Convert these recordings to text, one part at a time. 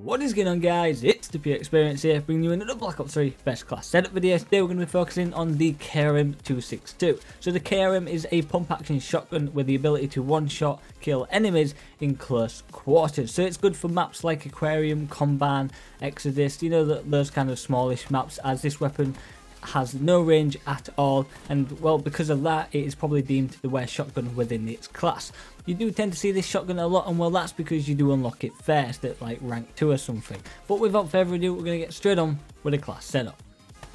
What is going on, guys? It's the Pure Experience here, bringing you another Black Ops 3 Best Class Setup video. Today we're going to be focusing on the KRM-262. So the KRM is a pump action shotgun with the ability to one-shot kill enemies in close quarters. So it's good for maps like Aquarium, Comban, Exodus, you know, those kind of smallish maps, as this weapon has no range at all, and well, because of that it is probably deemed the worst shotgun within its class. You do tend to see this shotgun a lot, and well, that's because you do unlock it first at like rank 2 or something. But without further ado, we're going to get straight on with a class setup.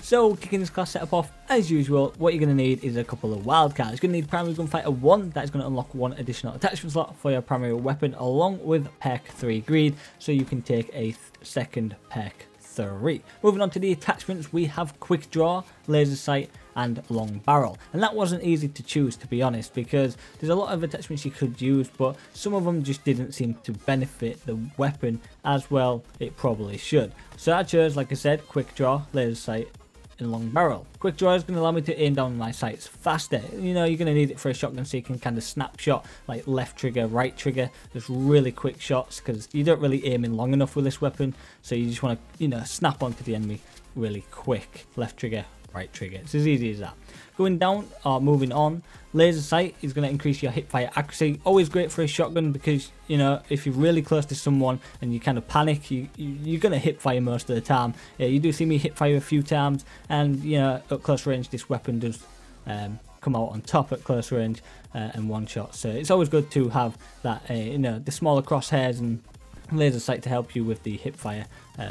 So kicking this class setup off, as usual, what you're going to need is a couple of wildcards. You're going to need Primary Gunfighter 1, that is going to unlock 1 additional attachment slot for your primary weapon, along with Perk 3 Greed, so you can take a second Perk 3. Moving on to the attachments, we have Quick Draw, Laser Sight and Long Barrel, and that wasn't easy to choose, to be honest, because there's a lot of attachments you could use, but some of them just didn't seem to benefit the weapon as well it probably should. So I chose, like I said, Quick Draw, Laser Sight and Long Barrel. Quick Draw is going to allow me to aim down my sights faster. You know, you're going to need it for a shotgun so you can kind of snapshot, like left trigger, right trigger, just really quick shots, because you don't really aim in long enough with this weapon, so you just want to, you know, snap onto the enemy really quick. Left trigger, right trigger, it's as easy as that. Going down or moving on, Laser Sight is going to increase your hip fire accuracy. Always great for a shotgun because, you know, if you're really close to someone and you kind of panic, you're going to hip fire most of the time. You do see me hip fire a few times, and you know, at close range this weapon does come out on top at close range and one shot. So it's always good to have that, you know, the smaller crosshairs and Laser Sight to help you with the hip fire,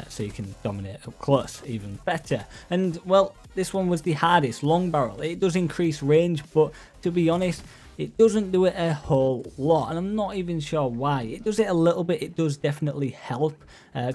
so you can dominate up close even better. And well, this one was the hardest. Long Barrel, it does increase range, but to be honest, it doesn't do it a whole lot, and I'm not even sure why. It does it a little bit, it does definitely help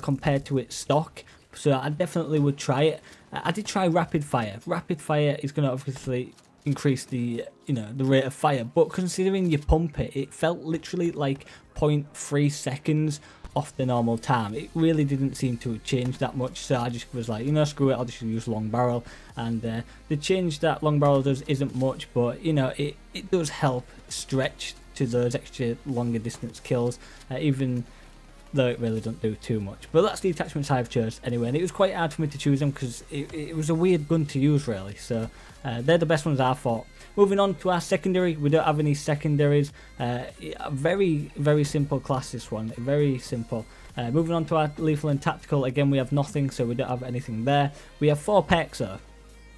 compared to its stock, so I definitely would try it. I did try Rapid Fire. Rapid Fire is going to obviously increase the, you know, the rate of fire, but considering you pump it, it felt literally like 0.3 seconds off the normal time. It really didn't seem to change that much, so I just was like, you know, screw it, I'll just use Long Barrel. And the change that Long Barrel does isn't much, but you know, it does help stretch to those extra longer distance kills, even though it really doesn't do too much. But that's the attachments I've chose anyway, and it was quite hard for me to choose them because it was a weird gun to use really, so they're the best ones I thought. Moving on to our secondary, we don't have any secondaries. Very simple class, this one, very simple. Moving on to our lethal and tactical, again we have nothing, so we don't have anything there. We have 4 perks though,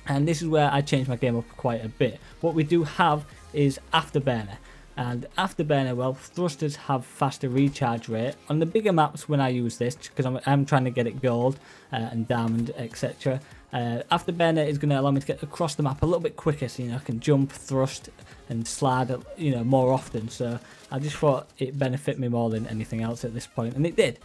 and this is where I changed my game up quite a bit. What we do have is Afterburner. And Afterburner, well, thrusters have faster recharge rate. On the bigger maps when I use this, because I'm trying to get it gold and diamond, etc. Afterburner is going to allow me to get across the map a little bit quicker, so you know, I can jump, thrust and slide, you know, more often. So I just thought it benefit me more than anything else at this point, and it did.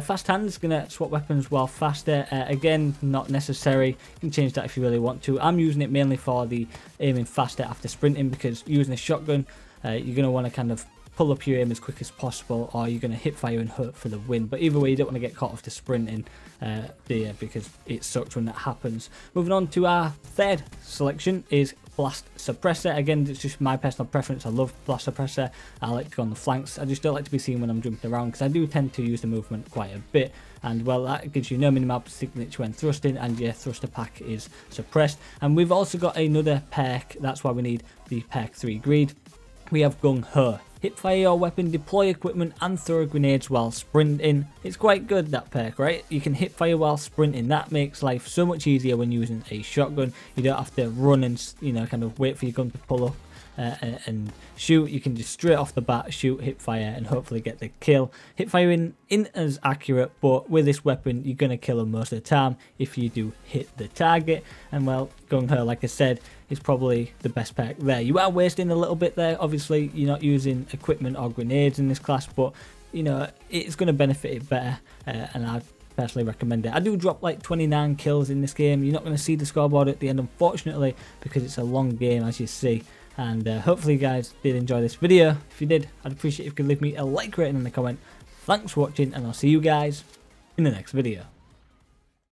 Fast Hand is going to swap weapons while faster. Again, not necessary. You can change that if you really want to. I'm using it mainly for the aiming faster after sprinting, because using a shotgun, you're going to want to kind of pull up your aim as quick as possible, or you're going to hip fire and hurt for the win. But either way, you don't want to get caught off the sprinting there, because it sucks when that happens. Moving on to our third selection is Blast Suppressor. Again, it's just my personal preference. I love Blast Suppressor. I like to go on the flanks. I just don't like to be seen when I'm jumping around, because I do tend to use the movement quite a bit. And well, that gives you no minimap signature when thrusting, and your thruster pack is suppressed. And we've also got another perk. That's why we need the Perk 3 Greed. We have Gung Ho. Hip fire your weapon, deploy equipment and throw grenades while sprinting. It's quite good, that perk, right? You can hip fire while sprinting. That makes life so much easier when using a shotgun. You don't have to run and, you know, kind of wait for your gun to pull up and shoot. You can just straight off the bat shoot, hip fire and hopefully get the kill. Hip firing isn't as accurate, but with this weapon you're going to kill them most of the time if you do hit the target. And well, Gung Ho, like I said, is probably the best perk there. You are wasting a little bit there. Obviously you're not using equipment or grenades in this class, but you know, it's going to benefit it better, and I personally recommend it. I do drop like 29 kills in this game. You're not going to see the scoreboard at the end, unfortunately, because it's a long game, as you see. And hopefully you guys did enjoy this video. If you did, I'd appreciate if you could leave me a like rating and a comment. Thanks for watching, and I'll see you guys in the next video.